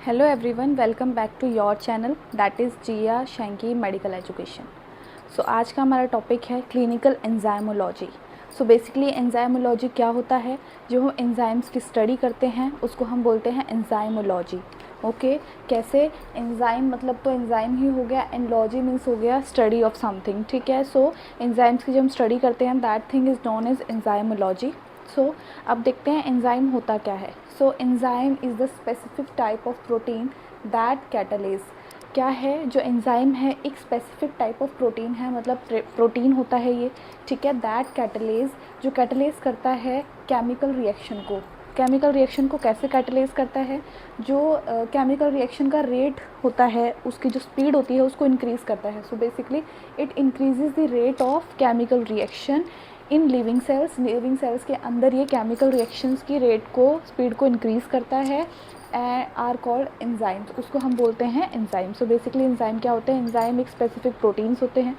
Hello everyone, welcome back to your channel that is Jiya Shanky medical education. So आज का हमारा topic है clinical enzymology. So basically enzymology क्या होता है? जो हम एंजाइम्स की स्टडी करते हैं उसको हम बोलते हैं एंजाइमोलॉजी। ओके, कैसे? एंजाइम मतलब तो एंजाइम ही हो गया, एंड लॉजी मीन्स हो गया स्टडी ऑफ समथिंग। ठीक है, सो एंजाइम्स की जब हम स्टडी करते हैं that thing is known as enzymology. So अब देखते हैं एंजाइम होता क्या है। So enzyme is the specific type of protein that catalyses. क्या है? जो एंजाइम है एक स्पेसिफिक टाइप ऑफ प्रोटीन है, मतलब प्रोटीन होता है ये। ठीक है, दैट कैटालेज, जो कैटालेज करता है केमिकल रिएक्शन को। केमिकल रिएक्शन को कैसे कैटालेज करता है? जो केमिकल रिएक्शन का रेट होता है, उसकी जो स्पीड होती है उसको इंक्रीज़ करता है। So basically it increases the rate of chemical reaction in living cells. Living cells के अंदर ये केमिकल रिएक्शंस की रेट को, स्पीड को इंक्रीज़ करता है। आर कॉल्ड एंजाइम्स, उसको हम बोलते हैं एंजाइम। सो बेसिकली एंजाइम क्या होते हैं? एंजाइम एक स्पेसिफिक प्रोटीन्स होते हैं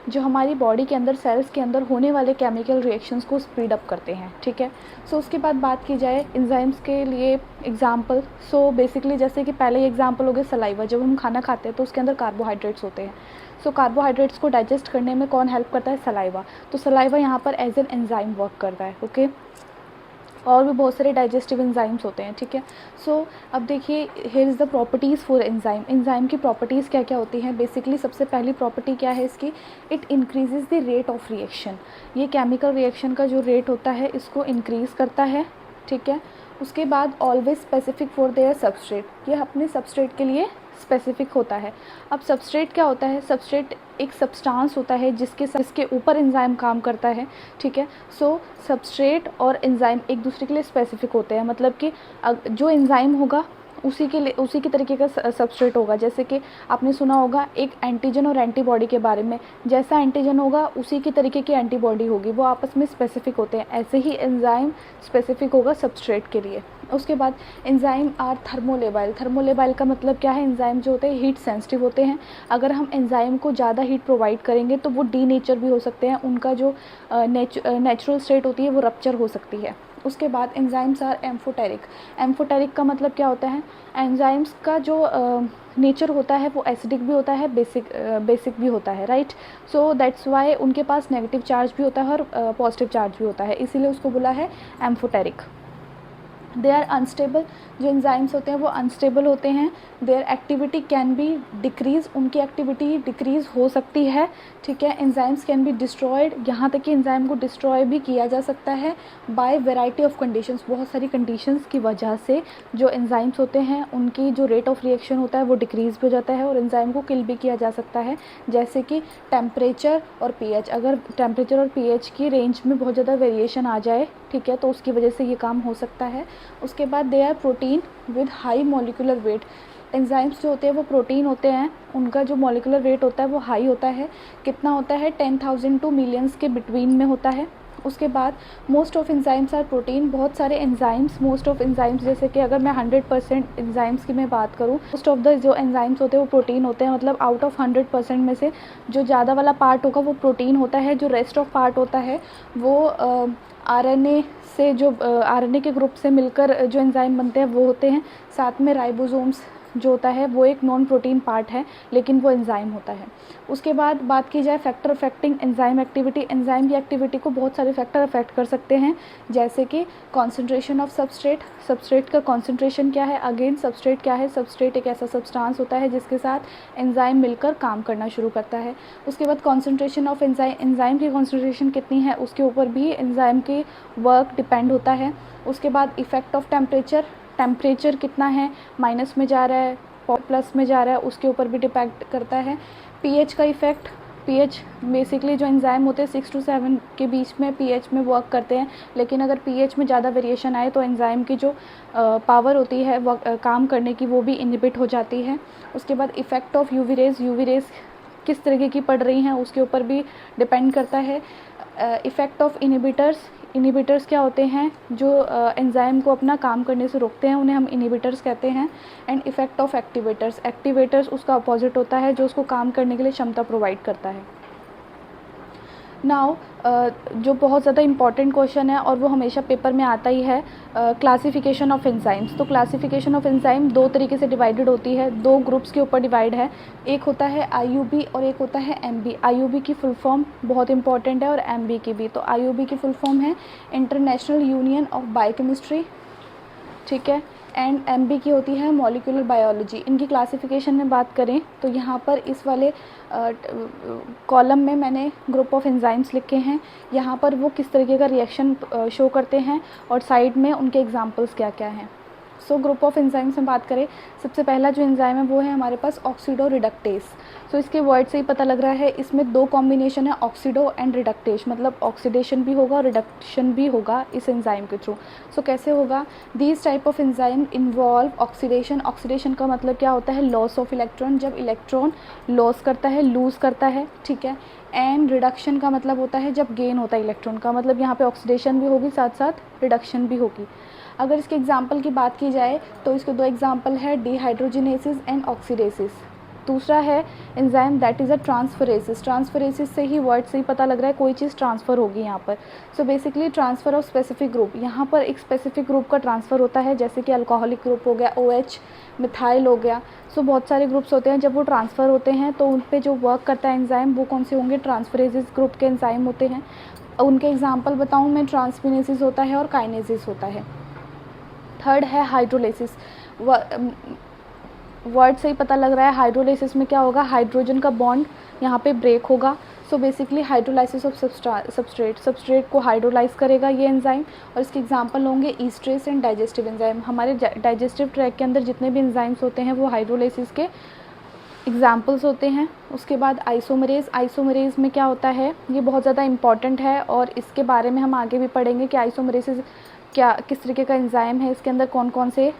जो हमारी बॉडी के अंदर, सेल्स के अंदर होने वाले केमिकल रिएक्शंस को स्पीड अप करते हैं। ठीक है, सो उसके बाद बात की जाए एंजाइम्स के लिए एग्जाम्पल। सो बेसिकली जैसे कि पहले ही एग्जाम्पल हो गया सलाइवा। जब हम खाना खाते हैं तो उसके अंदर कार्बोहाइड्रेट्स होते हैं। सो कार्बोहाइड्रेट्स को डाइजेस्ट करने में कौन हेल्प करता है? सलाइवा। तो सलाइवा यहाँ पर एज एन एंजाइम वर्क करता है। ओके, और भी बहुत सारे डाइजेस्टिव एंजाइम्स होते हैं। ठीक है, सो अब देखिए here is the properties for enzyme. Enzyme की प्रॉपर्टीज़ क्या क्या होती हैं? बेसिकली सबसे पहली प्रॉपर्टी क्या है इसकी? It increases the rate of reaction. ये केमिकल रिएक्शन का जो रेट होता है इसको इंक्रीज़ करता है। ठीक है, उसके बाद always specific for their substrate. ये अपने सबस्ट्रेट के लिए स्पेसिफिक होता है। अब सबस्ट्रेट क्या होता है? सबस्ट्रेट एक सब्सटेंस होता है जिसके ऊपर एंजाइम काम करता है। ठीक है, सो सबस्ट्रेट और एंजाइम एक दूसरे के लिए स्पेसिफिक होते हैं। मतलब कि जो एंजाइम होगा उसी के लिए, उसी की तरीके का सबस्ट्रेट होगा। जैसे कि आपने सुना होगा एक एंटीजन और एंटीबॉडी के बारे में, जैसा एंटीजन होगा उसी की तरीके की एंटीबॉडी होगी, वो आपस में स्पेसिफिक होते हैं। ऐसे ही एंजाइम स्पेसिफिक होगा सबस्ट्रेट के लिए। उसके बाद एंजाइम आर थर्मोलेबाइल। थर्मोलेबाइल का मतलब क्या है? एंजाइम जो होते हैं हीट सेंसिटिव होते हैं। अगर हम एंजाइम को ज़्यादा हीट प्रोवाइड करेंगे तो वो डीनेचर भी हो सकते हैं, उनका जो नेचुरल स्टेट होती है वो रप्चर हो सकती है। उसके बाद एंजाइम्स आर एम्फोटेरिक। एम्फोटेरिक का मतलब क्या होता है? एंजाइम्स का जो नेचर होता है वो एसिडिक भी होता है, बेसिक भी होता है। राइट, सो दैट्स वाई उनके पास नेगेटिव चार्ज भी होता है और पॉजिटिव चार्ज भी होता है, इसीलिए उसको बोला है एम्फोटेरिक। They are unstable. जो एंजाइम्स होते हैं वो अनस्टेबल होते हैं। Their activity can be decrease, उनकी एक्टिविटी डिक्रीज़ हो सकती है। ठीक है, एंजाइम्स कैन बी डिस्ट्रॉयड, यहाँ तक कि एंजाइम को डिस्ट्रॉय भी किया जा सकता है बाय वेराइटी ऑफ कंडीशंस। बहुत सारी कंडीशंस की वजह से जो एंजाइम्स होते हैं उनकी जो रेट ऑफ रिएक्शन होता है वो डिक्रीज़ भी हो जाता है और एंजाइम को किल भी किया जा सकता है। जैसे कि टेम्परेचर और पीएच, अगर टेम्परेचर और पीएच की रेंज में बहुत ज़्यादा वेरिएशन आ जाए, ठीक है, तो उसकी वजह से ये काम हो सकता है। उसके बाद they are protein with high molecular weight. Enzymes जो होते हैं वो प्रोटीन होते हैं, उनका जो मॉलिक्यूलर वेट होता है वो हाई होता है। कितना होता है? 10,000 टू मिलियंस के बिटवीन में होता है। उसके बाद most of enzymes are protein. बहुत सारे एंजाइम्स, मोस्ट ऑफ एंजाइम्स, जैसे कि अगर मैं 100% एंजाइम्स की मैं बात करूँ, मोस्ट ऑफ द जो एंजाइम्स होते हैं वो प्रोटीन होते हैं। मतलब आउट ऑफ 100% में से जो ज़्यादा वाला पार्ट होगा वो प्रोटीन होता है। जो रेस्ट ऑफ पार्ट होता है वो आरएनए से, जो आरएनए के ग्रुप से मिलकर जो एंजाइम बनते हैं वो होते हैं। साथ में राइबोसोम्स जो होता है वो एक नॉन प्रोटीन पार्ट है लेकिन वो एंजाइम होता है। उसके बाद बात की जाए factor affecting enzyme activity. Enzyme की एक्टिविटी को बहुत सारे फैक्टर अफेक्ट कर सकते हैं, जैसे कि कॉन्सेंट्रेशन ऑफ सबस्ट्रेट। सबस्ट्रेट का कॉन्सेंट्रेशन क्या है? अगेन सबस्ट्रेट क्या है? सबस्ट्रेट एक ऐसा सब्सटेंस होता है जिसके साथ एंजाइम मिलकर काम करना शुरू करता है। उसके बाद कॉन्सेंट्रेशन ऑफ एंजाइम, एंजाइम की कॉन्सेंट्रेशन कितनी है उसके ऊपर भी एंजाइम की वर्क डिपेंड होता है। उसके बाद इफेक्ट ऑफ टेम्परेचर, टेम्परेचर कितना है, माइनस में जा रहा है प्लस में जा रहा है, उसके ऊपर भी डिपेंड करता है। पीएच का इफ़ेक्ट, पीएच बेसिकली जो एंजाइम होते हैं 6 to 7 के बीच में पीएच में वर्क करते हैं, लेकिन अगर पीएच में ज़्यादा वेरिएशन आए तो एंजाइम की जो पावर होती है काम करने की वो भी इनहिबिट हो जाती है। उसके बाद effect of UV rays, UV rays किस तरीके की पड़ रही हैं उसके ऊपर भी डिपेंड करता है। इफ़ेक्ट ऑफ इनहिबिटर्स, इनहिबिटर्स क्या होते हैं? जो एंजाइम को अपना काम करने से रोकते हैं उन्हें हम इनहिबिटर्स कहते हैं। And effect of activators, activators उसका अपोजिट होता है जो उसको काम करने के लिए क्षमता प्रोवाइड करता है। नाउ जो बहुत ज़्यादा इम्पॉर्टेंट क्वेश्चन है और वो हमेशा पेपर में आता ही है, क्लासिफिकेशन ऑफ एंजाइम्स। तो क्लासिफिकेशन ऑफ एंजाइम दो तरीके से डिवाइडेड होती है, दो ग्रुप्स के ऊपर डिवाइड है। एक होता है आईयूबी और एक होता है एमबी। आईयूबी की फुल फॉर्म बहुत इंपॉर्टेंट है और एमबी की भी। तो आईयूबी की फुल फॉर्म है इंटरनेशनल यूनियन ऑफ बायोकेमिस्ट्री, ठीक है, एंड एमबी की होती है मॉलिक्यूलर बायोलॉजी। इनकी क्लासिफिकेशन में बात करें तो यहाँ पर इस वाले कॉलम में मैंने ग्रुप ऑफ एंजाइम्स लिखे हैं। यहाँ पर वो किस तरीके का रिएक्शन शो करते हैं और साइड में उनके एग्जांपल्स क्या क्या हैं। सो ग्रुप ऑफ एंजाइम्स में बात करें, सबसे पहला जो एंजाइम है वो है हमारे पास ऑक्सीडो रिडक्टेस। सो इसके वर्ड से ही पता लग रहा है, इसमें दो कॉम्बिनेशन है, ऑक्सीडो एंड रिडक्टेस, मतलब ऑक्सीडेशन भी होगा और रिडक्शन भी होगा इस एंजाइम के थ्रू। सो कैसे होगा, these type of enzyme involve oxidation. Oxidation का मतलब क्या होता है, लॉस ऑफ इलेक्ट्रॉन, जब इलेक्ट्रॉन लॉस करता है, लूज़ करता है, ठीक है। एंड रिडक्शन का मतलब होता है जब गेन होता है इलेक्ट्रॉन का, मतलब यहाँ पे ऑक्सीडेशन भी होगी, साथ साथ रिडक्शन भी होगी। अगर इसके एग्जाम्पल की बात की जाए तो इसके दो एग्जाम्पल है, डिहाइड्रोजिनेसिस एंड ऑक्सीडेसिस। दूसरा है एंजाइम दैट इज़ अ ट्रांसफरेसिस। ट्रांसफरेसिस से ही वर्ड से ही पता लग रहा है कोई चीज़ ट्रांसफ़र होगी यहाँ पर। So basically transfer of specific group, यहाँ पर एक स्पेसिफिक ग्रुप का ट्रांसफ़र होता है, जैसे कि अल्कोहलिक ग्रुप हो गया, OH, मिथाइल हो गया। सो बहुत सारे ग्रुप्स होते हैं, जब वो ट्रांसफ़र होते हैं तो उन पे जो वर्क करता है एंजाइम वो कौन से होंगे, ट्रांसफरेसिस ग्रुप के एंजाइम होते हैं। उनके एग्जाम्पल बताऊँ मैं, ट्रांसफिनेसिस होता है और काइनेसिस होता है। थर्ड है हाइड्रोलिसिस। वर्ड से ही पता लग रहा है, हाइड्रोलिसिस में क्या होगा, हाइड्रोजन का बॉन्ड यहाँ पे ब्रेक होगा। So basically hydrolysis of substrate को हाइड्रोलाइज करेगा ये एंजाइम। और इसके एग्जांपल होंगे ईस्ट्रेस एंड डाइजेस्टिव एंजाइम। हमारे डाइजेस्टिव ट्रैक के अंदर जितने भी एंजाइम्स होते हैं वो हाइड्रोलाइसिस के एग्जाम्पल्स होते हैं। उसके बाद आइसोमरेज। आइसोमरेज में क्या होता है, ये बहुत ज़्यादा इंपॉर्टेंट है और इसके बारे में हम आगे भी पढ़ेंगे कि आइसोमरेज क्या किस तरीके का एंजाइम है, इसके अंदर कौन कौन से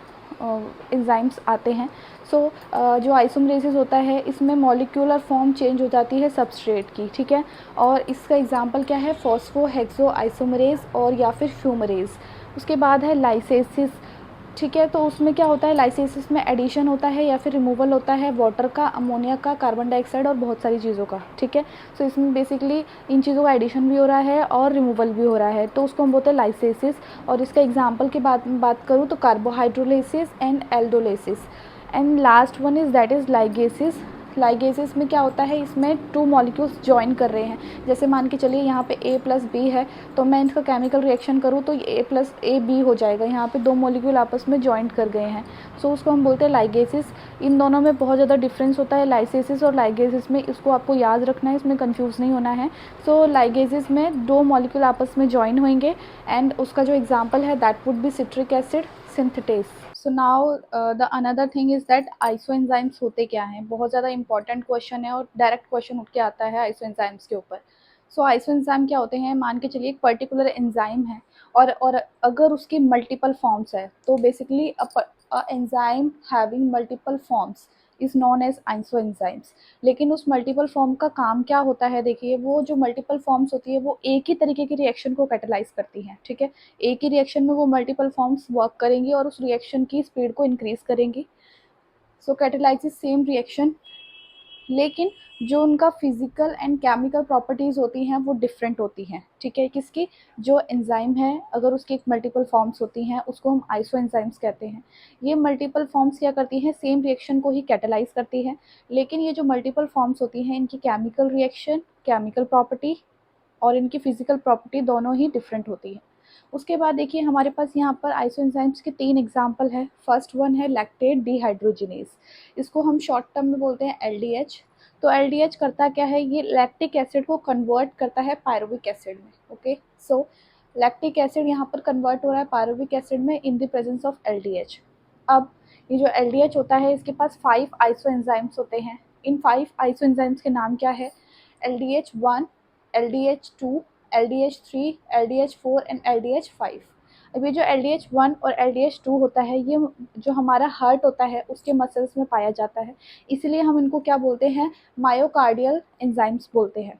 एंजाइम्स आते हैं। सो जो आइसोमरेसिस होता है इसमें मॉलिक्यूलर फॉर्म चेंज हो जाती है सबस्ट्रेट की, ठीक है। और इसका एग्जांपल क्या है, फॉस्फोहेक्सो आइसोमरेज और या फिर फ्यूमरेज। उसके बाद है लाइसेसिस, ठीक है। तो उसमें क्या होता है, लाइसेसिस में एडिशन होता है या फिर रिमूवल होता है वाटर का, अमोनिया का, कार्बन डाइऑक्साइड और बहुत सारी चीज़ों का, ठीक है। सो इसमें बेसिकली इन चीज़ों का एडिशन भी हो रहा है और रिमूवल भी हो रहा है, तो उसको हम बोलते हैं लाइसेसिस। और इसका एग्जांपल की बात करूँ तो carbohydrolysis and aldolysis. And last one is that is ligases. Ligases में क्या होता है, इसमें टू मॉलिक्यूल्स जॉइन कर रहे हैं। जैसे मान के चलिए यहाँ पे A+B है, तो मैं इनका केमिकल रिएक्शन करूँ तो ये A+AB हो जाएगा। यहाँ पे दो मॉलिक्यूल आपस में जॉइंट कर गए हैं, सो उसको हम बोलते हैं लाइगेसिस। इन दोनों में बहुत ज़्यादा डिफरेंस होता है, लाइसेसिस और लाइगेसिस में। इसको आपको याद रखना है, इसमें कन्फ्यूज़ नहीं होना है। सो लाइगेसिस में दो मॉलिक्यूल आपस में जॉइन होंगे एंड उसका जो एग्जाम्पल है that would be citric acid synthetase. So now the another thing is that isoenzymes होते क्या हैं। बहुत ज़्यादा इंपॉर्टेंट क्वेश्चन है और डायरेक्ट क्वेश्चन उठ के आता है आइसोएंजाइम्स के ऊपर। सो आइसोएंजाइम क्या होते हैं, मान के चलिए एक पर्टिकुलर एंजाइम है और अगर उसकी मल्टीपल फॉर्म्स है तो basically a enzyme having multiple forms is known as isoenzymes. लेकिन उस मल्टीपल फॉर्म का काम क्या होता है, देखिए वो जो मल्टीपल फॉर्म्स होती है वो एक ही तरीके की रिएक्शन को कैटेलाइज करती हैं, ठीक है। एक ही रिएक्शन में वो मल्टीपल फॉर्म्स वर्क करेंगी और उस रिएक्शन की स्पीड को इंक्रीज करेंगी। सो कैटेलाइज सेम रिएक्शन, लेकिन जो उनका फिजिकल एंड केमिकल प्रॉपर्टीज़ होती हैं वो डिफरेंट होती हैं, ठीक है। किसकी, जो एंजाइम है अगर उसकी एक मल्टीपल फॉर्म्स होती हैं उसको हम आइसो एंजाइम्स कहते हैं। ये मल्टीपल फॉर्म्स क्या करती हैं, सेम रिएक्शन को ही कैटेलाइज करती हैं, लेकिन ये जो मल्टीपल फॉर्म्स होती हैं इनकी केमिकल रिएक्शन, केमिकल प्रॉपर्टी और इनकी फिजिकल प्रॉपर्टी दोनों ही डिफरेंट होती है। उसके बाद देखिए हमारे पास यहाँ पर आइसोएंजाइम्स के 3 एग्जाम्पल है। फर्स्ट वन है लैक्टेट डिहाइड्रोजिनेज, इसको हम शॉर्ट टर्म में बोलते हैं LDH। तो LDH करता क्या है, ये लैक्टिक एसिड को कन्वर्ट करता है पायरुविक एसिड में, ओके। सो लैक्टिक एसिड यहाँ पर कन्वर्ट हो रहा है पायरुविक एसिड में in the presence of LDH। अब ये जो LDH होता है इसके पास 5 आइसोएंजाइम्स होते हैं। इन 5 आइसोएंजाइम्स के नाम क्या है, LDH1, LDH2, LDH3, LDH4 and LDH5। अब ये जो LDH1 और LDH2 होता है ये जो हमारा हार्ट होता है उसके मसल्स में पाया जाता है, इसलिए हम इनको क्या बोलते हैं, मायोकार्डियल एंजाइम्स बोलते हैं।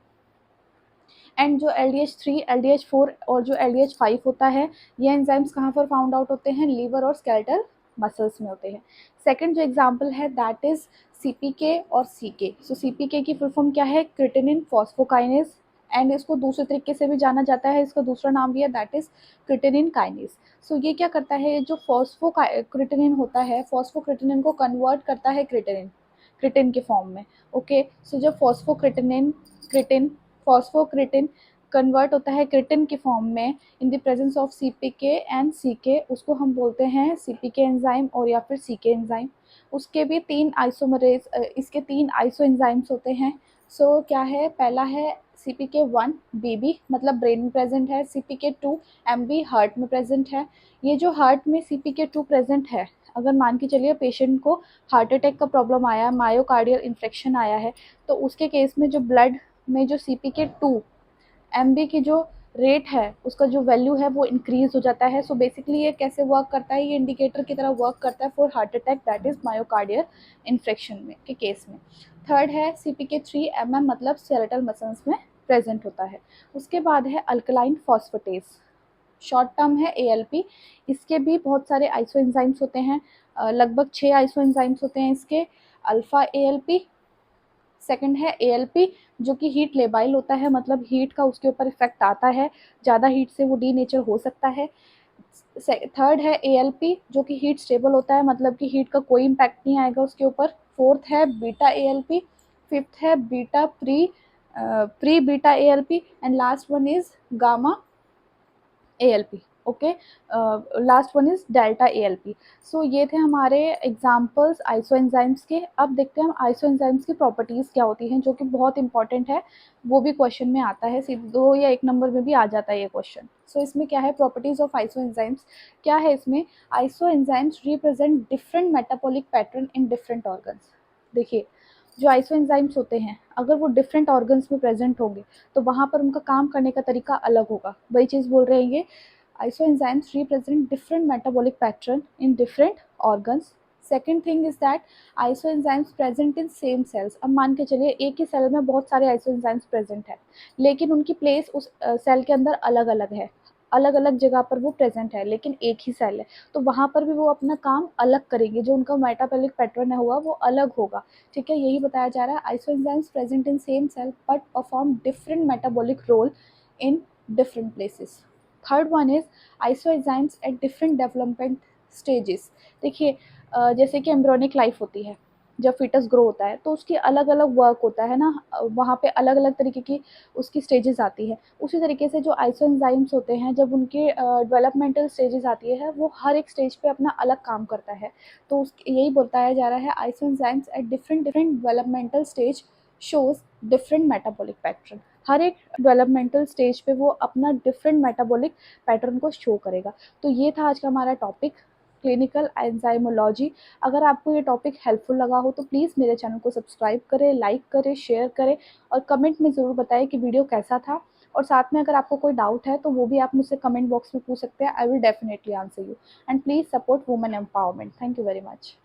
एंड जो LDH3, LDH4 और जो LDH5 होता है ये एंजाइम्स कहाँ पर फाउंड आउट होते हैं, लीवर और स्केलेटल मसल्स में होते हैं। सेकंड जो एग्जांपल है दैट इज CPK और CK। सो CPK की फुल फॉर्म क्या है, क्रिटिनिन फॉस्फोकाइनेज, एंड इसको दूसरे तरीके से भी जाना जाता है, इसका दूसरा नाम भी है, दैट इज़ क्रिटेनिन काइनेज। सो ये क्या करता है, जो फॉस्फोक्रिटेनिन होता है, फॉस्फोक्रिटेनिन को कन्वर्ट करता है क्रिटिन के फॉर्म में। ओके, सो जब फॉस्फोक्रिटिन कन्वर्ट होता है क्रिटिन के फॉर्म में in the presence of CPK and CK, उसको हम बोलते हैं सीपीके एंजाइम और या फिर सीके एंजाइम। उसके भी तीन आइसोमरेज, इसके तीन आइसो एंजाइम्स होते हैं। सो क्या है, पहला है CPK1 BB, मतलब ब्रेन में प्रेजेंट है। CPK2 MB हार्ट में प्रेजेंट है। ये जो हार्ट में CPK2 प्रेजेंट है, अगर मान के चलिए पेशेंट को हार्ट अटैक का प्रॉब्लम आया, मायोकार्डियल इन्फेक्शन आया है, तो उसके केस में जो ब्लड में जो CPK2 MB की जो रेट है, उसका जो वैल्यू है वो इंक्रीज हो जाता है। सो बेसिकली ये कैसे वर्क करता है, ये इंडिकेटर की तरह वर्क करता है for heart attack, that is myocardial infection में के केस में। थर्ड है CPK3 मतलब स्केलेटल मसल्स में प्रेजेंट होता है। उसके बाद है अल्कलाइन फॉस्फेटेज, शॉर्ट टर्म है ALP। इसके भी बहुत सारे आइसो एंजाइम्स होते हैं, लगभग 6 आइसो एंजाइम्स होते हैं इसके। अल्फा ALP, सेकंड है ALP जो कि हीट लेबाइल होता है, मतलब हीट का उसके ऊपर इफेक्ट आता है, ज़्यादा हीट से वो डी नेचर हो सकता है। थर्ड है ALP जो कि हीट स्टेबल होता है, मतलब कि हीट का कोई इम्पैक्ट नहीं आएगा उसके ऊपर। फोर्थ है बीटा ALP, फिफ्थ है beta pre beta ALP and last one is gamma ALP। Okay, last one is delta ALP। सो ये थे हमारे एग्जाम्पल्स आइसो एंजाइम्स के। अब देखते हैं हम आइसो एंजाइम्स की प्रॉपर्टीज़ क्या होती हैं, जो कि बहुत इंपॉर्टेंट है, वो भी क्वेश्चन में आता है, सिर्फ 2 या 1 नंबर में भी आ जाता है ये क्वेश्चन। सो इसमें क्या है, प्रॉपर्टीज़ ऑफ आइसो एंजाइम्स क्या है इसमें। Iso enzymes represent different metabolic pattern in different organs. देखिए, जो आइसो एंजाइम्स होते हैं, अगर वो डिफरेंट ऑर्गन्स में प्रेजेंट होंगे तो वहाँ पर उनका काम करने का तरीका अलग होगा। वही चीज़ बोल रहे हैं ये, isoenzymes represent different metabolic pattern in different organs. Second thing is that isoenzymes present in same cells। अब मान के चलिए एक ही सेल में बहुत सारे isoenzymes प्रेजेंट है, लेकिन उनकी प्लेस उस सेल के अंदर अलग अलग है, अलग अलग जगह पर वो प्रेजेंट है, लेकिन एक ही सेल है, तो वहाँ पर भी वो अपना काम अलग करेंगे, जो उनका मेटाबॉलिक पैटर्न है हुआ वो अलग होगा। ठीक है, यही बताया जा रहा है, isoenzymes present in same cell but perform different metabolic role in different places. Third one is isoenzymes at different development stages. देखिए, जैसे कि एम्ब्रियोनिक लाइफ होती है, जब फीटस ग्रो होता है तो उसकी अलग अलग वर्क होता है ना, वहाँ पे अलग अलग तरीके की उसकी स्टेजेस आती है। उसी तरीके से जो आइसोएंजाइम्स होते हैं, जब उनके डेवलपमेंटल स्टेजेस आती है, वो हर एक स्टेज पे अपना अलग काम करता है। तो यही बताया जा रहा है, isoenzymes at different different developmental stage shows different metabolic pattern. हर एक डेवलपमेंटल स्टेज पे वो अपना डिफरेंट मेटाबॉलिक पैटर्न को शो करेगा। तो ये था आज का हमारा टॉपिक, क्लिनिकल एंजाइमोलॉजी। अगर आपको ये टॉपिक हेल्पफुल लगा हो तो प्लीज़ मेरे चैनल को सब्सक्राइब करें, लाइक करें, शेयर करें और कमेंट में ज़रूर बताएं कि वीडियो कैसा था। और साथ में अगर आपको कोई डाउट है तो वो भी आप मुझसे कमेंट बॉक्स में पूछ सकते हैं, I will definitely answer you. And please support women empowerment. Thank you very much.